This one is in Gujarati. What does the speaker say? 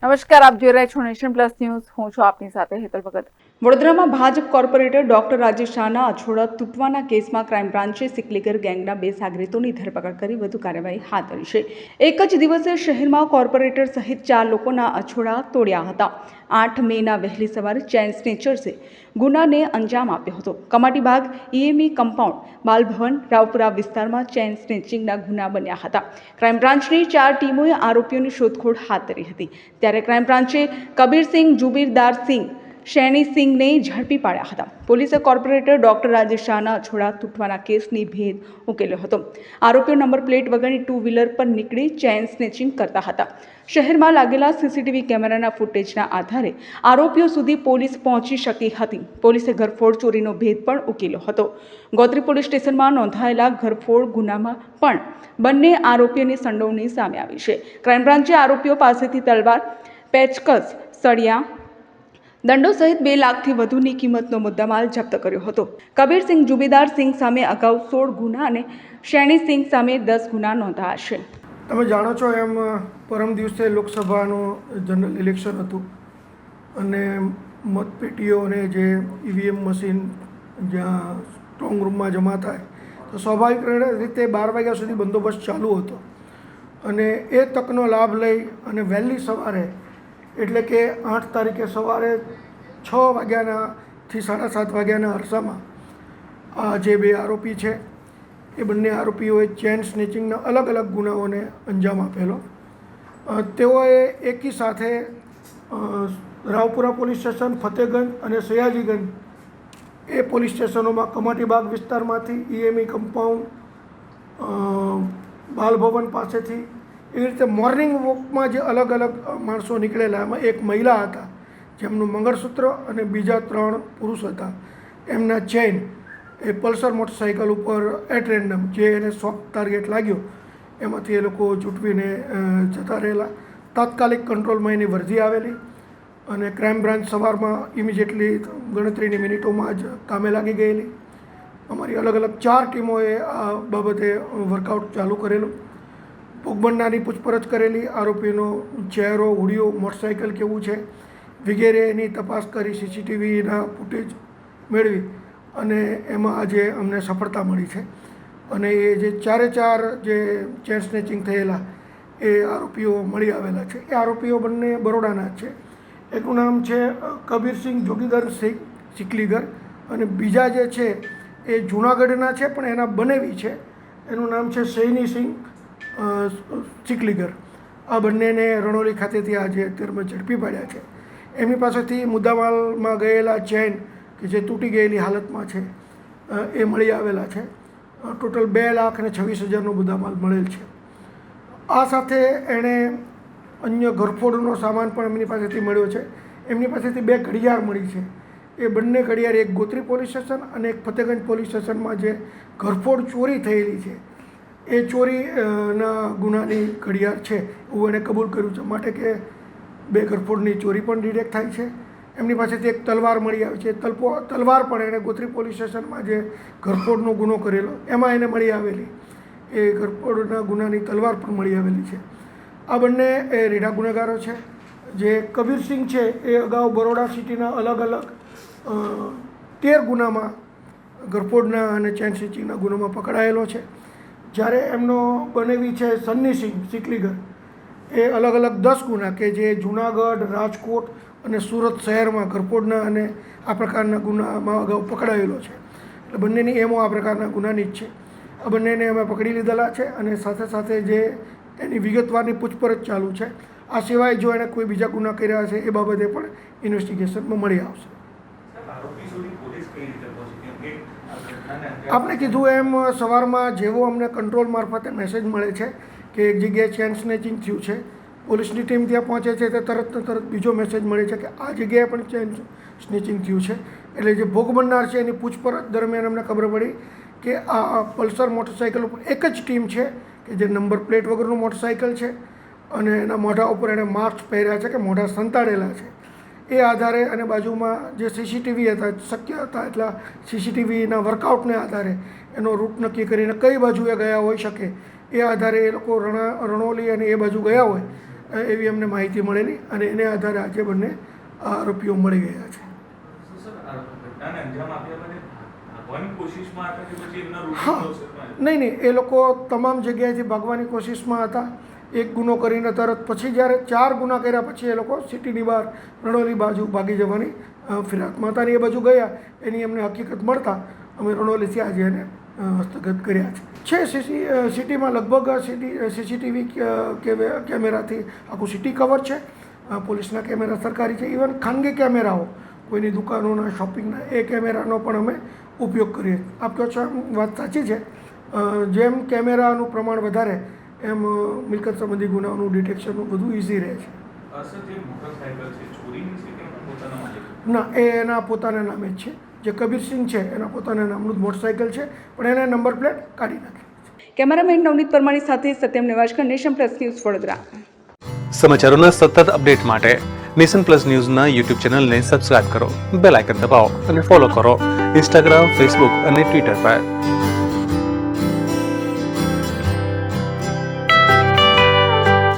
નમસ્કાર, આપ જોઈ રહ્યા છો નેશન પ્લસ ન્યૂઝ. હું છું આપની સાથે હેતલ ભગત. વડોદરામાં ભાજપ કોર્પોરેટર ડોક્ટર રાજેશ શાહના અછોડા તૂટવાના કેસમાં ક્રાઇમ બ્રાન્ચે સિકલીગર ગેંગના 2 સાગરીતોની ધરપકડ કરી વધુ કાર્યવાહી હાથ ધરી છે. એક જ દિવસે શહેરમાં કોર્પોરેટર સહિત 4 લોકોના અછોડા તોડ્યા હતા. 8 મેના વહેલી સવારે ચેઇન સ્નેચર્સે ગુનાને અંજામ આપ્યો હતો. કમાટીબાગ ઈએમઈ કમ્પાઉન્ડ, બાલભવન, રાવપુરા વિસ્તારમાં ચેઇન સ્નેચિંગના ગુના બન્યા હતા. ક્રાઇમ બ્રાન્ચની 4 ટીમોએ આરોપીઓની શોધખોળ હાથ ધરી હતી. ત્યારે ક્રાઇમ બ્રાન્ચે કબીરસિંહ, જુબીરદારસિંહ, શૈની સિંઘને ઝડપી પાડ્યા હતા. પોલીસે કોર્પોરેટર ડોક્ટર રાજેશ શાહના અછોડા તૂટવાના કેસની ભેદ ઉકેલ્યો હતો. આરોપીઓ નંબર પ્લેટ વગરની 2 વ્હીલર પર નીકળી ચેઇન સ્નેચિંગ કરતા હતા. શહેરમાં લાગેલા સીસીટીવી કેમેરાના ફૂટેજના આધારે આરોપીઓ સુધી પોલીસ પહોંચી શકી હતી. પોલીસે ઘરફોડ ચોરીનો ભેદ પણ ઉકેલ્યો હતો. ગોત્રી પોલીસ સ્ટેશનમાં નોંધાયેલા ઘરફોડ ગુનામાં પણ બંને આરોપીઓની સંડોવણી સામે આવી છે. ક્રાઇમ બ્રાન્ચે આરોપીઓ પાસેથી તલવાર, પેચકસ, સળિયા, દંડો સહિત 2 લાખથી વધુની કિંમતનો મુદ્દામાલ જપ્ત કર્યો હતો. કબીરસિંહ, જુબેદારસિંહ સામે અગાઉ 16 ગુના અને શૈની સિંઘ સામે 10 ગુના નોંધાયા છે. તમે જાણો છો એમ પરમ દિવસે લોકસભાનું જનરલ ઇલેક્શન હતું અને મતપેટીઓ અને જે ઈવીએમ મશીન જ્યાં સ્ટ્રોંગ રૂમમાં જમા થાય તો સ્વાભાવિક રીતે 12 વાગ્યા સુધી બંદોબસ્ત ચાલુ હતો અને એ તકનો લાભ લઈ અને વહેલી સવારે એટલે કે 8 તારીખે સવારે 6 વાગ્યાથી 7:30 વાગ્યાના અરસામાં આ જે 2 આરોપી છે એ બંને આરોપીઓએ ચેન સ્નેચિંગના અલગ અલગ ગુનાઓને અંજામ આપેલો. તેઓએ એકી સાથે રાવપુરા પોલીસ સ્ટેશન, ફતેગંજ અને સયાજીગંજ એ પોલીસ સ્ટેશનોમાં કમાટીબાગ વિસ્તારમાંથી, ઈએમઈ કમ્પાઉન્ડ, બાલભવન પાસેથી એવી રીતે મોર્નિંગ વોકમાં જે અલગ અલગ માણસો નીકળેલા, એમાં એક મહિલા હતા જેમનું મંગળસૂત્ર અને બીજા 3 પુરુષ હતા. એમના ચેઇન એ પલ્સર મોટરસાઇકલ ઉપર એટ રેન્ડમ જે એને સોફ્ટ ટાર્ગેટ લાગ્યો એમાંથી એ લોકો ચૂંટવીને જતા રહેલા. તાત્કાલિક કંટ્રોલમાં એની વર્ધી આવેલી અને ક્રાઇમ બ્રાન્ચ સવારમાં ઇમિડિયેટલી ગણતરીની મિનિટોમાં જ કામે લાગી ગયેલી. અમારી અલગ અલગ 4 ટીમોએ આ બાબતે વર્કઆઉટ ચાલુ કરેલું. ભોગ બનનારની પૂછપરછ કરેલી, આરોપીનો ચહેરો, હુડિયો, મોટરસાઇકલ કેવું છે વગેરે એની તપાસ કરી, સીસીટીવીના ફૂટેજ મેળવી અને એમાં આજે અમને સફળતા મળી છે. અને એ જે 4 જે ચેન સ્નેચિંગ થયેલા એ આરોપીઓ મળી આવેલા છે. એ આરોપીઓ બંને બરોડાના જ છે. એકનું નામ છે કબીરસિંહ જોગીધરસિંહ સિકલીગર અને બીજા જે છે એ જૂનાગઢના છે પણ એના બનેવી છે. એનું નામ છે શૈની સિંઘ સિકલીગર. આ બંનેને રણોલી ખાતેથી આજે અત્યારમાં ઝડપી પાડ્યા છે. એમની પાસેથી મુદ્દામાલમાં ગયેલા ચેઇન કે જે તૂટી ગયેલી હાલતમાં છે એ મળી આવેલા છે. ટોટલ 2,26,000નો મુદ્દામાલ મળેલ છે. આ સાથે એણે અન્ય ઘરફોડનો સામાન પણ એમની પાસેથી મળ્યો છે. એમની પાસેથી 2 ઘડિયાળ મળી છે. એ બંને ઘડિયાળ એક ગોત્રી પોલીસ સ્ટેશન અને એક ફતેગંજ પોલીસ સ્ટેશનમાં જે ઘરફોડ ચોરી થયેલી છે એ ચોરીના ગુનાની ઘડિયાળ છે એવું એણે કબૂલ કર્યું છે. માટે કે 2 ઘરફોડની ચોરી પણ ડિટેક્ટ થાય છે. એમની પાસેથી એક તલવાર મળી આવી છે. તલવાર પણ એણે ગોત્રી પોલીસ સ્ટેશનમાં જે ઘરફોડનો ગુનો કરેલો એમાં એને મળી આવેલી. એ ઘરફોડના ગુનાની તલવાર પણ મળી આવેલી છે. આ બંને એ રીઢા ગુનેગારો છે. જે કબીરસિંહ છે એ અગાઉ બરોડા સિટીના અલગ અલગ 13 ગુનામાં ઘરફોડના અને ચેન સ્નેચિંગના ગુનામાં પકડાયેલો છે. જ્યારે એમનો બનેવી છે શૈની સિંઘ સિકલીગર એ અલગ અલગ 10 ગુના કે જે જૂનાગઢ, રાજકોટ અને સુરત શહેરમાં ઘરફોડના અને આ પ્રકારના ગુનામાં અગાઉ પકડાયેલો છે. એટલે બંનેની એમો આ પ્રકારના ગુનાની જ છે. આ બંનેને અમે પકડી લીધેલા છે અને સાથે સાથે જે એની વિગતવારની પૂછપરછ ચાલુ છે. આ સિવાય જો એણે કોઈ બીજા ગુના કર્યા છે એ બાબતે પણ ઇન્વેસ્ટિગેશનમાં મળી આવશે. આપણે કીધું એમ સવારમાં જેવો અમને કંટ્રોલ મારફતે મેસેજ મળે છે કે એક જગ્યાએ ચેન સ્નેચિંગ થયું છે, પોલીસની ટીમ ત્યાં પહોંચે છે તે તરત બીજો મેસેજ મળે છે કે આ જગ્યાએ પણ ચેન સ્નેચિંગ થયું છે. એટલે જે ભોગ બનનાર છે એની પૂછપરછ દરમિયાન અમને ખબર પડી કે આ પલ્સર મોટરસાઇકલ ઉપર એક જ ટીમ છે કે જે નંબર પ્લેટ વગરનું મોટરસાઇકલ છે અને એના મોઢા ઉપર એણે માસ્ક પહેર્યા છે કે મોઢા સંતાડેલા છે. એ આધારે અને બાજુમાં જે સીસીટીવી હતા, શક્ય હતા એટલા સીસીટીવીના વર્કઆઉટને આધારે એનો રૂટ નક્કી કરીને કઈ બાજુએ ગયા હોઈ શકે એ આધારે એ લોકો રણોલી અને એ બાજુ ગયા હોય એવી અમને માહિતી મળેલી અને એને આધારે આજે બંને આરોપીઓ મળી ગયા છે. નહીં એ લોકો તમામ જગ્યાએથી ભાગવાની કોશિશમાં હતા. એક ગુનો કરીને તરત પછી જ્યારે 4 ગુના કર્યા પછી એ લોકો સિટીની બહાર રણોલી બાજુ ભાગી જવાની ફિરાકમાં હતા અને એ બાજુ ગયા. એની અમને હકીકત મળતા અમે રણોલીથી આજે એને હસ્તગત કર્યા છે. સિટીમાં લગભગ સીસીટીવી કેમેરાથી આખું સિટી કવર છે. પોલીસના કેમેરા સરકારી છે. ઇવન ખાનગી કેમેરાઓ કોઈની દુકાનોના શોપિંગના એ કેમેરાનો પણ અમે ઉપયોગ કરીએ. આપ કહો છો એમ વાત સાચી છે. જેમ કેમેરાનું પ્રમાણ વધારે એમ મિલકત સંબંધી ગુનાઓનું ડિટેક્શનનું બધું ઇઝી રહે છે. ના, એ એના પોતાના નામે જ છે. જે કબીરસિંહ છે એના પોતાના નામનું જ મોટરસાઇકલ છે, પણ એને નંબર પ્લેટ કાઢી નાખી. કેમેરામેન નવનીત પરમારની સાથે Satyam Nevajkar, nation plus news, Vadodara. સમાચારોના સતત અપડેટ માટે નેશન પ્લસ ન્યૂઝના યુટ્યુબ ચેનલને સબસ્ક્રાઇબ કરો, બેલ આઇકન દબાવો અને ફોલો કરો ઇન્સ્ટાગ્રામ, ફેસબુક અને ટ્વિટર પર.